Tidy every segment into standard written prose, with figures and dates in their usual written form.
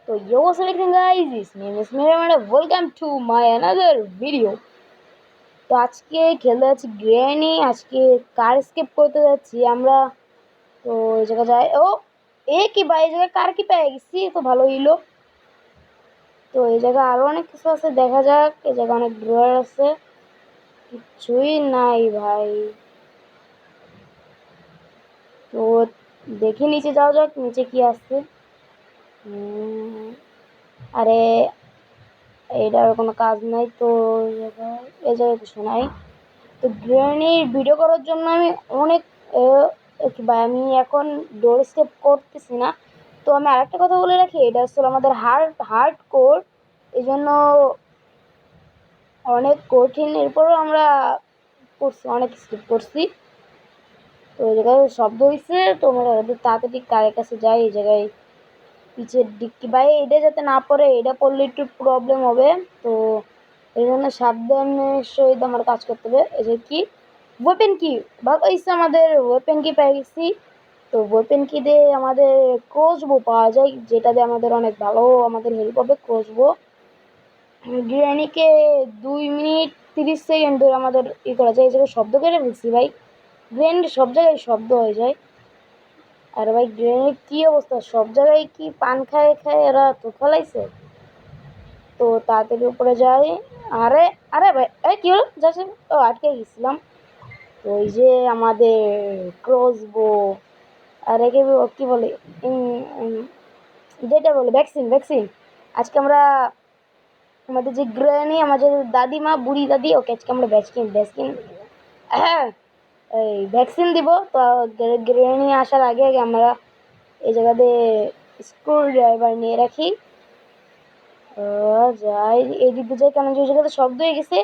तो yo what's up guys, this name is Mira and welcome to my another video। তো আজকে খেলতে যাচ্ছি গ্র্যানি। আজকে কার স্কেপ করতে যাচ্ছি আমরা। তো এই জায়গা যাই। ও এ কি ভাই, এই জায়গায় কার কি পেয়ে গেছি, তো ভালো হইলো। তো এই জায়গায় আরো অনেক কিছু আছে, দেখা যাক। এই জায়গায় অনেক ড্রয়ার আছে, কিছুই নাই ভাই। তো দেখি নিচে যাওয়া যাক, নিচে কি আছে। আরে এটার কোনো কাজ নাই তো। এই জায়গায় কিছু নাই। তো গ্র্যানির ভিডিও করার জন্য আমি অনেক ভাই আমি এখন ডোর স্টেপ করতেছি না। তো আমি আরেকটা কথা বলে রাখি, এটা আসলে আমাদের হার্ড কোর, এই জন্য অনেক কঠিন। এরপরও আমরা করছি, অনেক স্টেপ করছি। তো এই জায়গায় শব্দ হয়েছে, তো আমরা তাড়াতাড়ি কারের কাছে যাই। এই জায়গায় পিছের ডিক্কি ভাই, এটা যাতে না পড়ে, এটা পড়লে একটু প্রবলেম হবে। তো এই জন্য সাবধানের সহিত আমার কাজ করতে হবে। এই যে কি ওয়েপেন কি ভালো হয়েছে, আমাদের ওয়েপেন কি পেয়ে গেছি। তো ওয়েপেন কি দিয়ে আমাদের ক্রসবো পাওয়া যায়, যেটা দিয়ে আমাদের অনেক ভালো আমাদের হেল্প হবে। ক্রসবো গ্র্যানিকে 2 মিনিট 30 সেকেন্ড ধরে আমাদের করা যায়। এই জায়গায় শব্দ করে ফেলছি ভাই, গ্র্যান্ড সব জায়গায় শব্দ হয়ে যায়। আর ভাই গ্র্যানির কি অবস্থা, সব জায়গায় কি পান খায় খায় এরা তো ফেলাইছে। তো তাড়াতাড়ি উপরে যাই। আরে আরে ভাই এই কি হলো, যাচ্ছে। ও আটকে গেছিলাম। তো ওই যে আমাদের ক্রসবো, আর একে কি বলে, যেটা বলে ভ্যাকসিন ভ্যাকসিন। আজকে আমরা আমাদের যে গ্র্যানি, আমাদের দাদিমা, বুড়ি দাদি, ওকে আজকে আমরা ভ্যাকসিন ভ্যাকসিন হ্যাঁ এই ভ্যাকসিন দিব। তো গ্র্যানি আসার আগে আগে আমরা এই জায়গাতে স্ক্রু ড্রাইভার নিয়ে রাখি। যাই এই দিকে যাই, কেন যে ওই জায়গাতে শব্দ হয়ে গেছে।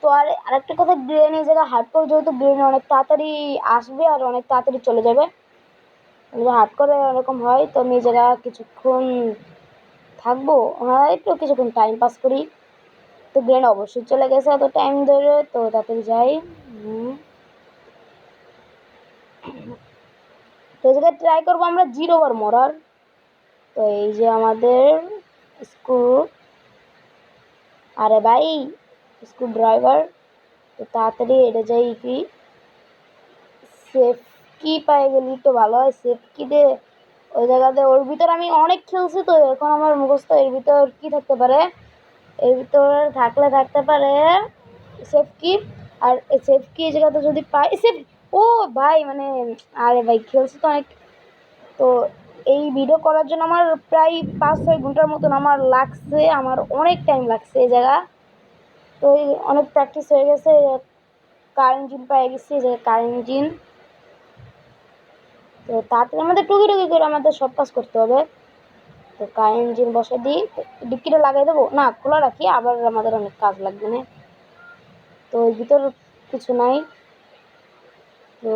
তো আর আরেকটা কথা, গ্রেন এই জায়গায় হার্ড করে, যেহেতু গ্রেন অনেক তাড়াতাড়ি আসবে আর অনেক তাড়াতাড়ি চলে যাবে। হার্ড করে এরকম হয়। তো আমি এই জায়গায় কিছুক্ষণ থাকবো, একটু কিছুক্ষণ টাইম পাস করি। তো গ্রেন অবশ্যই চলে গেছে এত টাইম ধরে, তো তাড়াতাড়ি যাই। তো এই জায়গায় ট্রাই করবো আমরা 0 বার মরার। তো এই যে আমাদের স্ক্রু, আরে ভাই স্ক্রু ড্রাইভার। তো তাড়াতাড়ি এটা যাই কি সেফ কি পাই গেলি তো ভালো হয়। সেফ কি দে ওই জায়গাতে, ওর ভিতর আমি অনেক খেলছি, তো এখন আমার মুখস্থ এর ভিতর কি থাকতে পারে। এর ভিতর থাকতে পারে সেফ কি। আর সেফ কি এই জায়গাতে যদি পাই সেফ। ও ভাই মানে, আরে ভাই খেলছি তো অনেক। তো এই ভিডিও করার জন্য আমার প্রায় 5-6 ঘন্টার মতন আমার লাগছে, আমার অনেক টাইম লাগছে এই জায়গা। তো অনেক প্র্যাকটিস হয়ে গেছে। কার ইঞ্জিন পেয়ে গেছি, যে কার ইঞ্জিন। তো তাড়াতাড়ি আমাদের টুকি টুকি করে আমাদের সব কাজ করতে হবে। তো কার ইঞ্জিন বসে দিই, ডিক্কিটা লাগাই দেবো না, খোলা রাখি, আবার আমাদের অনেক কাজ লাগবে না। তো ওই ভিতর কিছু নাই। তো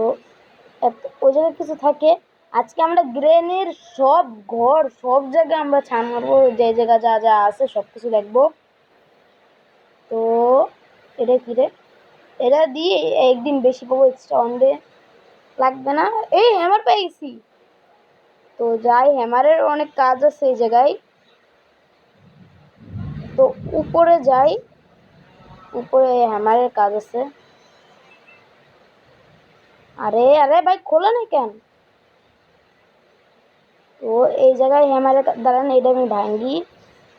ওই জায়গায় কিছু থাকে। আজকে আমরা গ্রেনের সব ঘর, সব জায়গায় আমরা ছান মারবো, যে জায়গা যা যা আছে সব কিছু দেখবো। তো এটা কি রে, এটা দিয়ে একদিন বেশি পাবো এক্সট্রা অন ডে, লাগবে না। এই হ্যামার পেয়ে গেছি। তো যাই, হ্যামারের অনেক কাজ আছে এই জায়গায়। তো উপরে যাই, উপরে হ্যামারের কাজ আছে। আরে আরে ভাই খোলা নাই কেন। তো এই জায়গায় হ্যামারের দাঁড়ান, এটা আমি ভাঙ্গি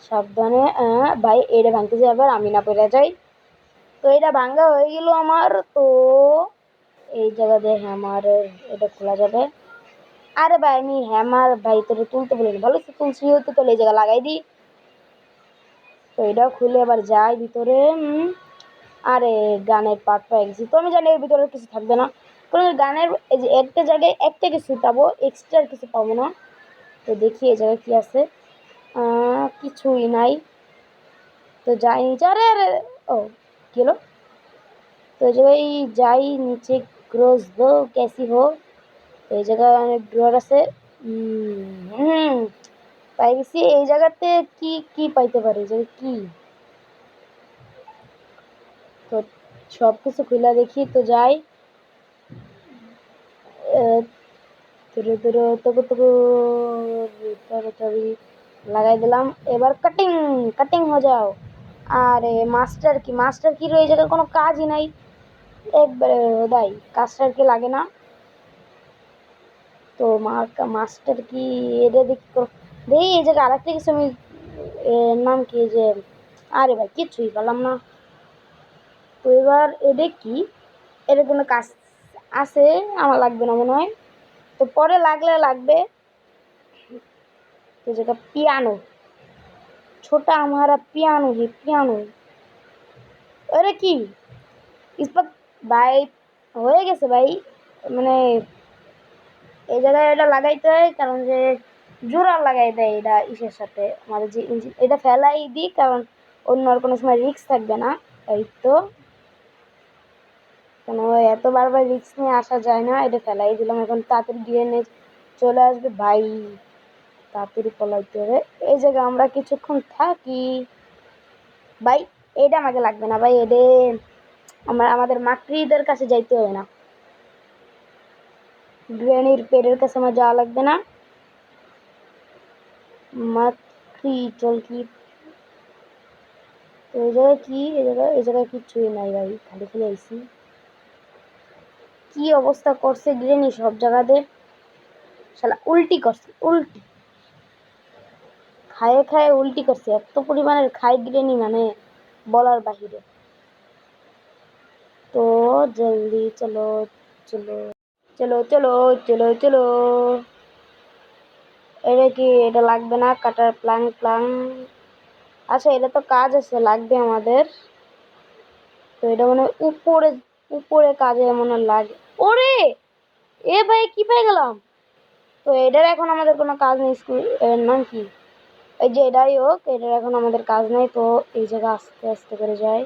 সাবধানে। ভাই এটা ভাঙতে যাই, আবার আমি না পেরে যাই। তো এটা ভাঙ্গা হয়ে গেল আমার। তো এই জায়গাতে হ্যামারের এটা খোলা যাবে। আরে ভাই আমি হ্যামার ভাই তোরে তুলতে বলিনি, ভালো তুলছি হতো, তাহলে এই জায়গা লাগাই দিই। তো এটাও খুলে আবার যাই ভিতরে। আরে গানের পার্ট পেয়ে গেছি, তো আমি জানি এর ভিতরে কিছু থাকবে না। কারণ গানের এই যে একটা জায়গায় একটা কিছু পাবো, এক্সট্রা কিছু পাবো না। তো দেখি এই জায়গায় কি আছে। কিছুই নাই। তো যাই নিচে। আরে আরে ও কি হলো। তো এই জায়গায় যাই নিচে, ক্রস হো ক্যাসি হো। তো এই জায়গায় অনেক ড্রয়ার আছে। পাই গেছি। এই জায়গাতে কি কি পাইতে পারি, যে কি। তো সব কিছু খুলে দেখি। তো যাই ধরে ধরে তবু তবু তাড়াতাড়ি। লাগাই দিলাম। এবার কাটিং কাটিং হয়ে যাও। আরে মাস্টার কি এই জায়গায় কোনো কাজই নাই, একবারে দাই কাজটার কি লাগে না। তো মাস্টার কি এটা দেখি দেই এই জায়গায় আরেকটা কিছু আমি এর নাম কি যে, আরে ভাই কিছুই পেলাম না। তো এবার এটা কি, এর কোনো কাজ আছে? আমার লাগবে না মনে হয়, তো পরে লাগবে। তো যেটা পিয়ানো, ছোটা हमारा পিয়ানো হি পিয়ানো। আরে কি ইস্পাত ভাই, হয়ে গেছে ভাই। মানে এই জায়গায় এটা লাগাইতে হয়, কারণ যে জোড়া লাগাই দেয় এটা ইসের সাথে আমাদের যে ইঞ্জিন, এটা ফেলাই দিই কারণ অন্য আর কোনো সময় রিস্ক থাকবে না। এই তো কেন এত বারবার রিস্ক নিয়ে আসা যায় না, এটা ফেলাই দিলাম। এখন তাড়াতাড়ি গিয়ে চলে আসবে ভাই, তাড়াতাড়ি পলাইতে হবে। এই জায়গায় আমরা কিছুক্ষণ থাকি ভাই। এটা আমাকে লাগবে না ভাই, এটা আমাদের মাতৃদের কাছে যাইতে হবে না, গ্রেনির পেটের কাছে আমার যাওয়া লাগবে না। মাতৃ চল কি এই জায়গায় কি, এই জায়গায় কিচ্ছুই নাই ভাই, খালি খালি আইসি। কি অবস্থা করছে গ্রেনি সব জায়গাতে, শালা উল্টি করছে, উল্টি খায়ে খায়ে উল্টি করছে, এত পরিমাণের খাই গ্রেনি মানে বলার বাহিরে। তো জলদি চলো চলো চলো চলো চলো চলো। এটা কি, এটা লাগবে না কাটার প্লাং। আচ্ছা এটা তো কাজ আছে, লাগবে আমাদের। তো এটা মনে হয় উপরে উপরে কাজে মনে লাগে। ওরে এ ভাই কি পেয়ে গেলাম। তো এটার এখন আমাদের কোনো কাজ নেই, স্কুল এর নাম কি, এই যে এটাই হোক, এটার এখন আমাদের কাজ নেই। তো এই জায়গা আস্তে আস্তে করে যায়।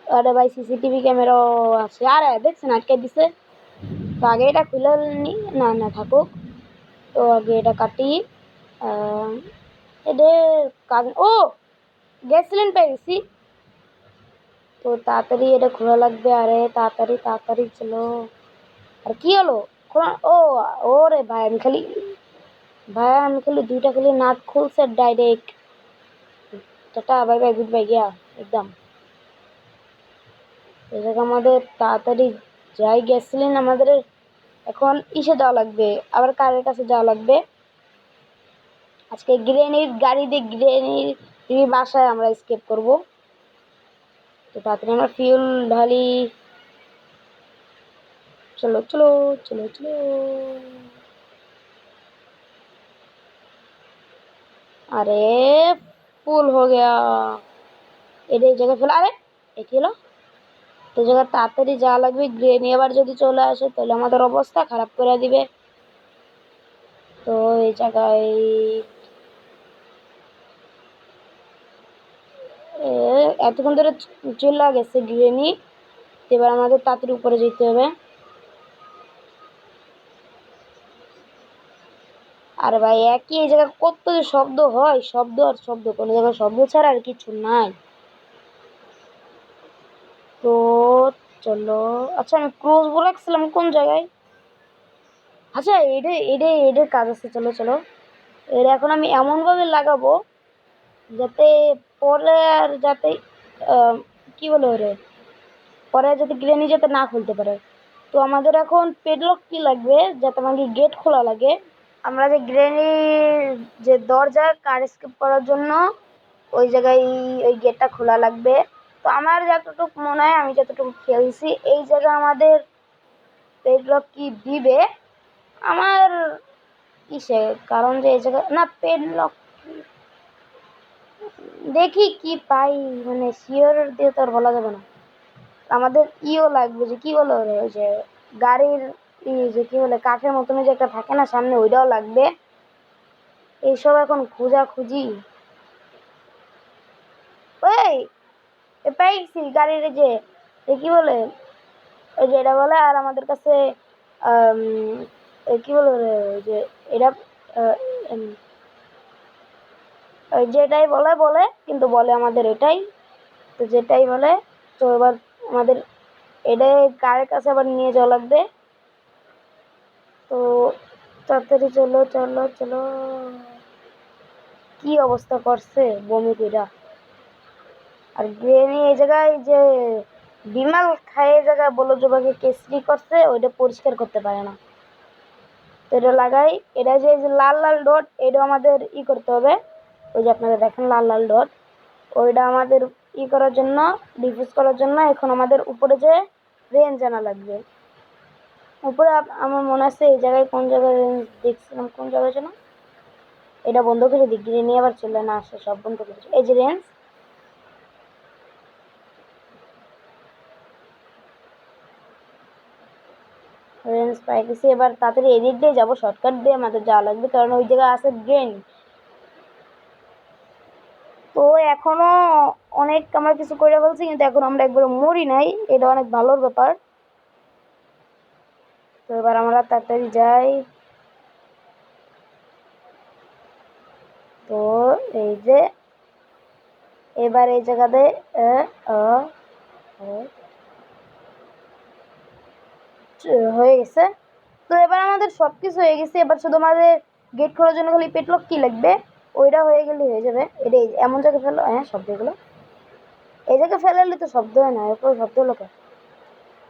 আরে ভাই সিসিটিভি ক্যামেরাও আছে, আরে দেখছেন আটকে দিছে। তো আগে এটা খুলে নি, না না থাকুক। তো আগে এটা কাটি। এদের কাজ ও গ্যাস সিলিন্ডার পেয়ে গেছি। তো তাড়াতাড়ি এটা খোলা লাগবে, আরে তাড়াতাড়ি তাড়াতাড়ি চলো। আর কি হলো ও, ওরে ভাই আমি খালি দুইটা খালি নাট খুলছে direct. Tata bye bye good bye গিয়া একদম। এই জায়গা আমাদের তাড়াতাড়ি যাই, গ্যাস সিলিন্ডার আমাদের এখন ইসে যাওয়া লাগবে, আবার কারের কাছে যাওয়া লাগবে। আজকে গ্রেনির গাড়ি দিয়ে গ্রেনির বাসায় আমরা স্কেপ করব। তো তাড়াতাড়ি আমরা ফিউল ঢালি, চলো চলো চলো চলো। अरे ফুল हो गया। এটা এই জায়গায় ফেলে, আরে এ কি হলো। তো জায়গায় তাড়াতাড়ি যাওয়া লাগবে, গ্রেনি আবার যদি চলে আসে তাহলে আমাদের অবস্থা খারাপ করে দিবে। তো এই জায়গায় এতক্ষণ ধরে চলে গেছে গ্রেনি। এবার আমাদের তাড়াতাড়ি উপরে যেতে হবে। আর ভাই একই এই জায়গায় কত যে শব্দ হয়, শব্দ আর শব্দ, কোনো জায়গায় শব্দ ছাড়া আর কিছু নাই। তো চলো, আচ্ছা আমি ক্রুজ রাখছিলাম কোন জায়গায়, আচ্ছা এটার কাজ আছে, চলো চলো। এর এখন আমি এমনভাবে লাগাবো যাতে পরে আর যাতে কি বলে ওরে, পরে যাতে গ্রেনি যাতে না খুলতে পারে। তো আমাদের এখন পেডলক কি লাগবে যাতে আমাকে গেট খোলা লাগে। আমরা যে গ্রেনির যে দরজা কার স্কেপ করার জন্য ওই জায়গায় ওই গেটটা খোলা লাগবে। তো আমার যতটুকু মনে হয়, আমি যতটুকু খেলছি, এই জায়গায় আমাদের পেডলক কি দিবে আমার কিসে, কারণ যে এই জায়গায় না পেডলক দেখি কি পাই, মানে শিওর দিয়ে তো আর বলা যাবে না। আমাদের ইও লাগবে, যে কি বলে ওরে, ওই যে গাড়ির যে কি বলে কাঠের মতন যে একটা থাকে না সামনে, ওইটাও লাগবে। এইসব এখন খুঁজি। ওই পাইছি গাড়ির যে কি বলে, ওই যে এটা বলে, আর আমাদের কাছে কি বলে ওই যে এটা যেটাই বলে কিন্তু বলে আমাদের এটাই। তো যেটাই বলে, তো এবার আমাদের এটাই কারের কাছে আবার নিয়ে যাওয়া লাগবে। তো তাড়াতাড়ি চলো চলো চলো। কি অবস্থা করছে বমি কইরা। আর গ্রেনি এই জায়গায় যে বিমাল খায় এই জায়গায় বলো জবাকে কেসরি করছে, ওইটা পরিষ্কার করতে পারে না। তো এটা লাগাই, এটা যে লাল লাল ডট, এটা আমাদের করতে হবে। ওই যে আপনারা দেখেন লাল লাল ডট, ওইটা আমাদের করার জন্য, ডিফিউজ করার জন্য এখন আমাদের উপরে যে রেঞ্জ আনা লাগবে। উপরে আমার মনে আছে এই জায়গায় কোন জায়গায় রেঞ্জ দেখছিলাম, কোন জায়গায় যেন। এটা বন্ধ করে দিই, গ্রিনি আবার চলে না আসে, সব বন্ধ করে দিই। এই যে রেঞ্জ, রেঞ্জ পাই গেছি। এবার তাড়াতাড়ি এদিক দিয়ে যাবো, শর্টকাট দিয়ে আমাদের যাওয়া লাগবে, কারণ ওই জায়গায় আছে গ্রেন। তো এখনো অনেক আমরা কিছু করে বলছি, কিন্তু এখন আমরা একবার মরি নাই, এটা অনেক ভালোর ব্যাপার। তো এবার আমরা তাড়াতাড়ি যাই। তো এই যে এবার এই জায়গাতে হয়ে গেছে। তো এবার আমাদের সবকিছু হয়ে গেছে, এবার শুধু আমাদের গেট খোলার জন্য খালি পেটলক কি লাগবে, ওইটা হয়ে গেলে হয়ে যাবে। এটা এমন জায়গায় ফেলো, হ্যাঁ শব্দগুলো এই জায়গায় ফেলালে তো শব্দ হয় না, এরপর শব্দ হলো।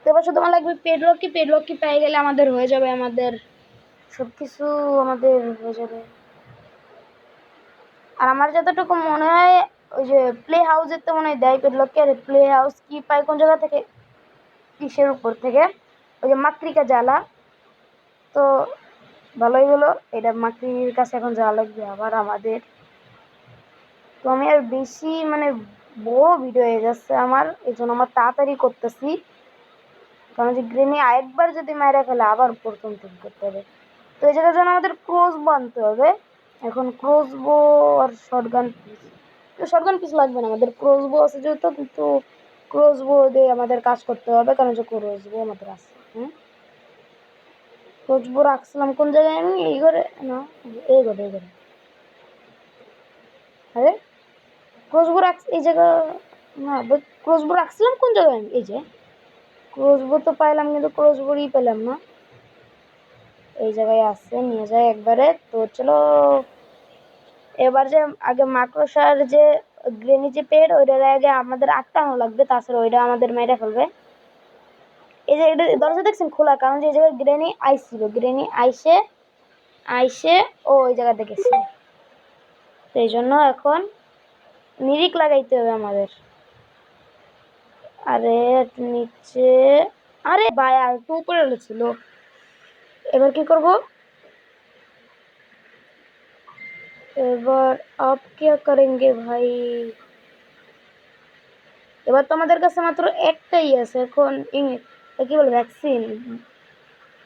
তো এবার শুধু আমার লাগবে পেটলক কি, পেটলক কি পেয়ে গেলে আমাদের হয়ে যাবে, আমাদের সবকিছু আমাদের হয়ে যাবে। আর আমার যতটুকু মনে হয় ওই যে প্লে হাউসের তো মনে হয় দেয় পেটলককে। আর প্লে হাউস কি পায় কোন জায়গা থেকে, কিসের উপর থেকে, ওই যে মাকড়িকা জ্বালা। তো ভালোই হলো, এটা মাকড়ির কাছে এখন যাওয়া লাগবে আবার আমাদের। তো আমি আর বেশি মানে বড় ভিডিও হয়ে যাচ্ছে আমার, এই জন্য আমার তাড়াতাড়ি করতেছি, কারণ যে গ্রেনি আরেকবার যদি মায়েরা ফেলে আবার প্রথম থেকে করতে হবে। তো এই জায়গার জন্য আমাদের ক্রসবো আনতে হবে। এখন ক্রসবো আর শটগান পিস, তো শটগান পিস লাগবে না, আমাদের ক্রসবো আছে যেহেতু, কিন্তু ক্রসবো দিয়ে আমাদের কাজ করতে হবে, কারণ যে ক্রসবো আমাদের আছে। ক্রসবো রাখছিলাম কোন জায়গায়, আমি এই ঘরে না, এই ঘরে, এই ঘরে। আরে ক্রসবো রাখ এই জায়গা না, ক্রসবো রাখছিলাম কোন জায়গায় আমি, এই যে ক্রসবো তো পাইলাম, কিন্তু ক্রসবোরই পেলাম না। এই জায়গায় আছে, নিয়ে যায় একবারে। তো চলো এবার যে আগে মাকড়সার যে গ্রেনি যে পেড়, ওইটার আগে আমাদের আটকানো লাগবে, তাছাড়া ওইটা আমাদের মেরে ফেলবে। এই যে এটা দরজা দেখছেন খোলা, কারণ যে এই জায়গায় গ্রেনি আইছিল, গ্রেনি আইসে আইসে ও ওই জায়গাতে গেছে। সেই জন্য এখন নিরিক লাগাইতে হবে আমাদের। আরে নিচে, আরে ভাই আর একটু উপরে ছিল। এবার কি করব, এবার আপ क्या करेंगे ভাই। এবার তো আমাদের কাছে মাত্র একটাই আছে এখন, কি বলে ভ্যাকসিন।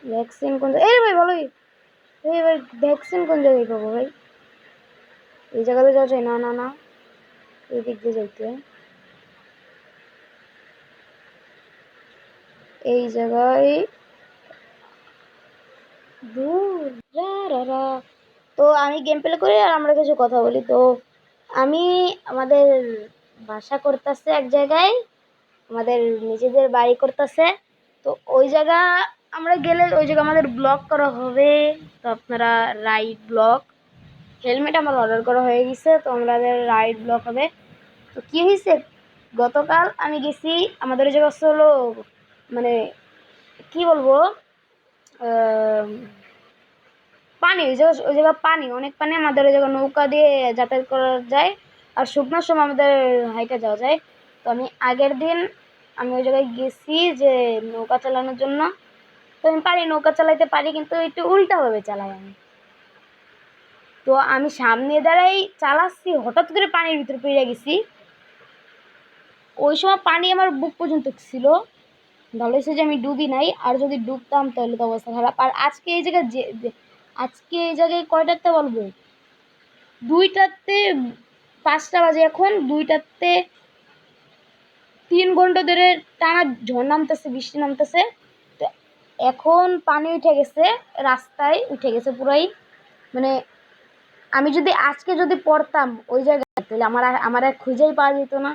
ভ্যাকসিন কোন জায়গায়, এই ভাই ভালোই, এই ভাই ভ্যাকসিন কোন জায়গায় পাবো ভাই। এই জায়গাতে যাওয়া যায় না, না না, এই দিক দিয়ে যাইতে, এই জায়গায় দূর রা। তো আমি গেম প্লে করি আর আমরা কিছু কথা বলি। তো আমি আমাদের বাসা করতেছে এক জায়গায়, আমাদের নিজেদের বাড়ি করতেছে। তো ওই জায়গা আমরা গেলে ওই জায়গা আমাদের ব্লগ করা হবে। তো আপনারা রাইড ব্লগ, হেলমেট আমার অর্ডার করা হয়ে গেছে, তো আমাদের রাইড ব্লগ হবে। তো কী হয়েছে, গতকাল আমি গেছি আমাদের ওই জায়গা হলো মানে কি বলবো, পানি, ওই জায়গা পানি, অনেক পানি, আমাদের ওই জায়গায় নৌকা দিয়ে যাতায়াত করা যায়, আর শুকনোর সময় আমাদের হাইটে যাওয়া যায়। তো আমি আগের দিন আমি ওই জায়গায় গেছি যে নৌকা চালানোর জন্য। তো আমি পারি, নৌকা চালাইতে পারি, কিন্তু একটু উল্টাভাবে চালাই আমি। তো আমি সামনে দাঁড়াই চালাচ্ছি, হঠাৎ করে পানির ভিতরে পড়ে গেছি। ওই সময় পানি আমার বুক পর্যন্ত ছিল, ভালো হয়েছে যে আমি ডুবি নাই, আর যদি ডুবতাম তাহলে তো অবস্থা খারাপ। আর আজকে এই জায়গায় আজকে এই জায়গায় কয়টাতে বলবো, 2টাতে, 5টা বাজে এখন, 2টাতে 3 ঘন্টা ধরে টানা ঝড় নামতেছে, বৃষ্টি নামতেছে। তো এখন পানি উঠে গেছে, রাস্তায় উঠে গেছে পুরাই। মানে আমি যদি আজকে যদি পড়তাম ওই জায়গায়, তাহলে আমার আর খুঁজেই পাওয়া যেত না।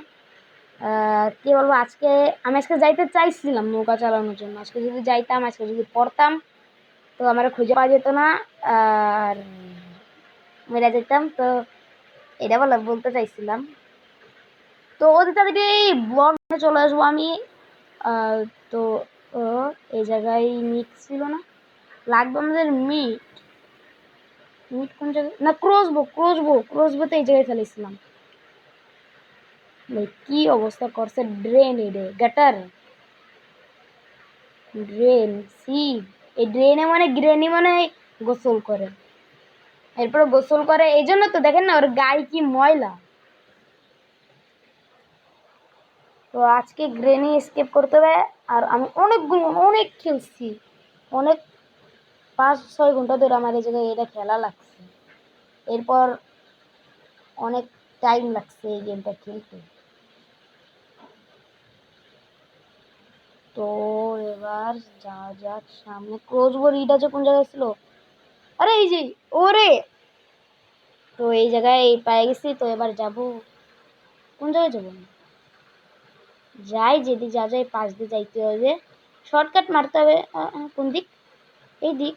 কি বলবো, আজকে আমি আজকে যাইতে চাইছিলাম নৌকা চালানোর জন্য, আজকে যদি যাইতাম, আজকে যদি পড়তাম, তো আমার খুঁজে পাওয়া যেত না, আর মেরা যেতাম। তো এটা বলতে চাইছিলাম। তো ওদের তাদেরকে এই ব্লগে চলে আসবো আমি। তো এই জায়গায় মিট ছিল না, লাগবে আমাদের মিট। মিট কোন জায়গায়, না ক্রসবোতে এই জায়গায় ফেলেছিলাম। কি অবস্থা করছে ড্রেন, এডে গাটার ড্রেন সি। এই ড্রেনে মানে গ্রেনি মানে গোসল করে, এরপর গোসল করে, এই জন্য তো দেখেন না ওর গায়ে কি ময়লা। তো আজকে গ্রেনি স্কেপ করতে হবে। আর আমি অনেক খেলছি, অনেক 5-6 ঘন্টা ধরে আমার এই জায়গায় এটা খেলা লাগছে। এরপর অনেক টাইম লাগছে এই গেমটা খেলতে। তো এবার যা যাক সামনে। ক্রসবো রিড আছে কোন জায়গায় ছিল, আরে এই যে ওরে। তো এই জায়গায় পেয়ে গেছি। তো এবার যাব কোন জায়গায় যাবো, যাই যেদিক যা যাই পাশ দিয়ে যাইতে হবে, শর্টকাট মারতে হবে। কোন দিক, এই দিক।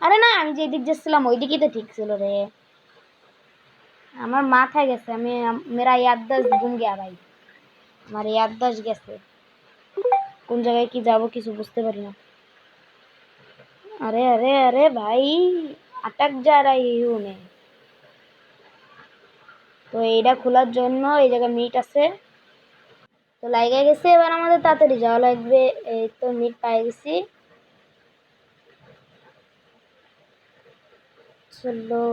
আরে না, আমি যে দিক যাচ্ছিলাম ওই দিকই তো ঠিক ছিল রে। আমার মাথায় গেছে, আমি মেরা ইয়াদদাস্ত গুম গিয়া ভাই, আমার ইয়াদদাস্ত গেছে, কোন জায়গায় কি যাব কিছু বুঝতে পারি না। अरे अरे अरे भाई अटक जा रही हूँ मैं। তো এইটা খোলার জন্য এই জায়গায় মিট আছে, তো লাইগা গেছে। এবার আমাদের তাড়াতাড়ি যাওয়া লাগবে। এই তো মিট পাই গেছি। চলো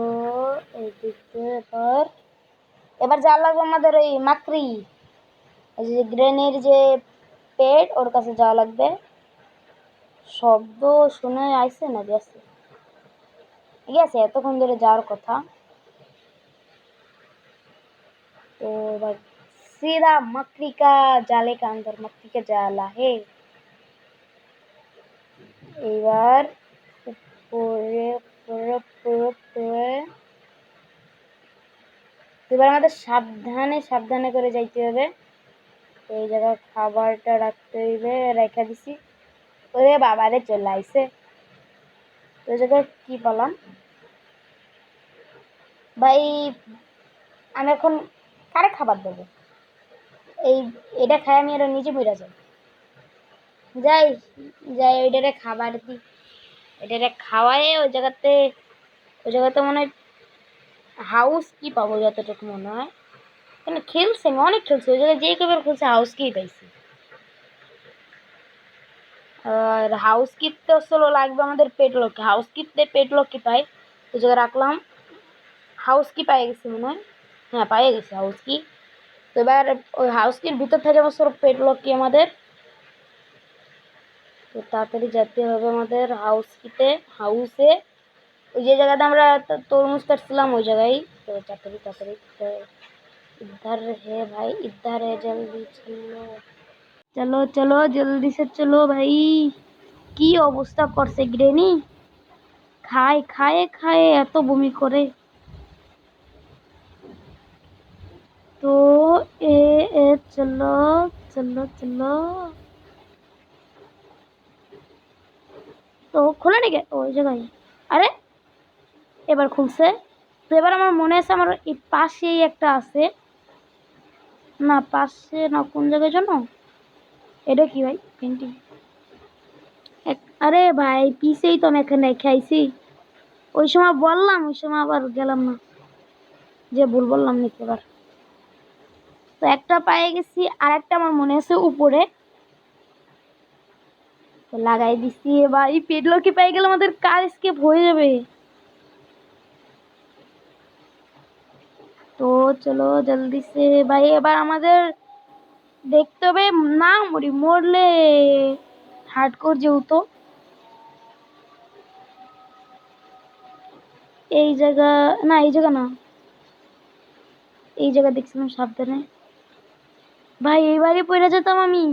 এইদিকে এবার এবার যাওয়া লাগবে আমাদের ওই মাকড়ি, এই যে গ্রেনির যে পেট, ওর কাছে যাওয়া লাগবে। শব্দ শুনে আইছে না গেছে, গেছে এতক্ষণ ধরে যাওয়ার কথা। तो बस सीधा मकड़ी का जाले का अंदर, मकड़ी का जाला है। এবার উপরে উপরে উপরে উপরে। এবার আমাদের সাবধানে সাবধানে করে যাইতে হবে। এই জায়গায় খাবারটা রাখতে হইবে, রেখে দিছি। ওরে বাবারে চলে আইছে। তো এই জায়গায় কি পেলাম ভাই, আমি এখন কারে খাবার দেবো? এই এটা খাই আমি আর নিচে মরে যাই। যাই যাই ওইটারে খাবার দিই, এটারে খাওয়ায় ওই জায়গাতে মনে হয় হাউস কি পাবো যতটুকু মনে হয়। কেন খেলছে, আমি অনেক খেলছি ওই জায়গায়, যে কবার খেলছে হাউস কি পাইছি। আর হাউস কিটতে আসলে লাগবে আমাদের পেট লক্ষ্যে, হাউস কিটতে পেট লক্ষ্যে পাই। ওই জায়গায় রাখলাম, হাউস কি পাই গেছি মনে হয়, হ্যাঁ পাই গেছি হাউস কি। তো এবার ওই হাউস কির ভিতর থেকে বছর পেট লক্ষ্যে আমাদের। তো তাড়াতাড়ি যেতে হবে আমাদের হাউস কিতে, হাউসে ওই যে জায়গাটা আমরা তরমুজ কাটছিলাম ওই জায়গায়। তো তাড়াতাড়ি তাড়াতাড়ি इधर है भाई, इधर है, जल्दी चलो चलो चलो जल्दी से चलो भाई। কি অবস্থা করছে গ্রেনি, খায় খায় খায় এত বমি করে। তো এ এ চলো চলো চলো। তো খোলা নাকি ওই জায়গায়, আরে এবার খুলছে। তো এবার আমার মনে আছে আমার এই পাশেই একটা আছে, না পাশে না কোন জায়গায় জানো, এটা কি ভাই পেন্টিং, আরে ভাই পিছেই তো আমি এখানে খাইছি। ওই সময় বললাম, ওই সময় আবার গেলাম না, যে ভুল বললাম নাকি এবার। তো একটা পায়ে গেছি, আর একটা আমার মনে আছে উপরে, তো লাগাই দিছি। এবার এই পেডলকি পেয়ে গেলে আমাদের কার স্কেপ হয়ে যাবে। তো চলো জলদি সে ভাই, এবার আমাদের দেখতে হবে না মরি, মরলে হার্ডকোর যেহেতু। এই জায়গা না, এই জায়গা না, এই জায়গা দেখছিলাম সাবধানে ভাই, এইবারই পড়ে যেতাম আমি।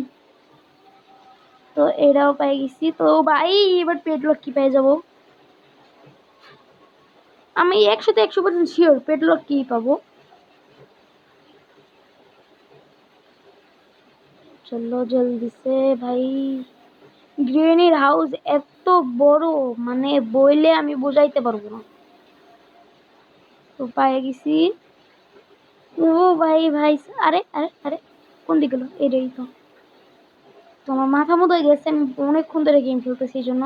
তো এটাও পেয়ে গেছি। তো ভাই এবার পেডলক কি পেয়ে যাব, আমি 100% শিওর পেডলক কি পাবো। চলো জলদি সে ভাই। গ্রেনির হাউস এত বড়, মানে বইলে আমি বোঝাইতে পারবো না। তো পেয়ে গেছি। ও ভাই ভাই, আরে আরে আরে, কোন দিকে গেলো? এটাই তো। তোমার মাথা মতো গেছে, আমি অনেকক্ষণ ধরে গেম খেলতেছি এই জন্য।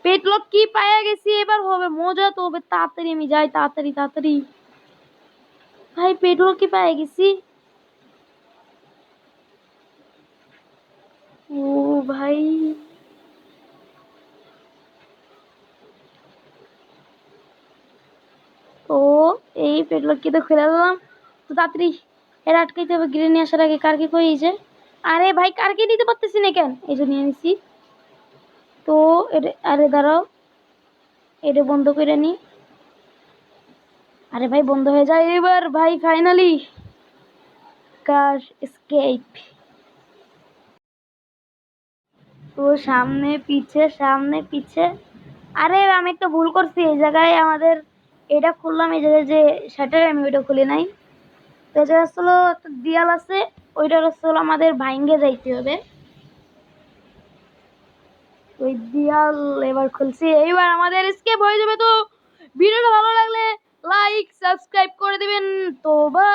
পেটলক কি পায়া গেছি, এবার হবে মজা তো হবে। তাড়াতাড়ি আমি যাই, তাড়াতাড়ি তাড়াতাড়ি। ভাই পেটলক কি পায়া গেছি। ও ভাই, তো এই পেটলক কি তো খুলে দিলাম। তো তাড়াতাড়ি এর আটকাইতে হবে, গিরে নিয়ে আসার আগে। কার কি কই এই যে, আরে ভাই কার কি নিতে পারতেছি না কেন, এই যে নিয়ে নিছি। তো এটা, আরে দাঁড়াও, এটা বন্ধ করে নি। আরে ভাই বন্ধ হয়ে যায় এবার ভাই, ফাইনালি কার এসকেপ। তো সামনে পিছে সামনে পিছে। আরে আমি একটা ভুল করছি, এই জায়গায় আমাদের এটা খুললাম, এই জায়গায় যে শাটার আমি ওইটা খুলি নাই। তো এই জায়গায় আসলে একটা দেয়াল আছে, ওইটার আসলে আমাদের ভাঙ্গে যাইতে হবে। ওই দেয়াল এবার খুলছি, এইবার আমাদের এসকেপ হয়ে যাবে। তো ভিডিওটা ভালো লাগলে লাইক সাবস্ক্রাইব করে দিবেন। তো বাই।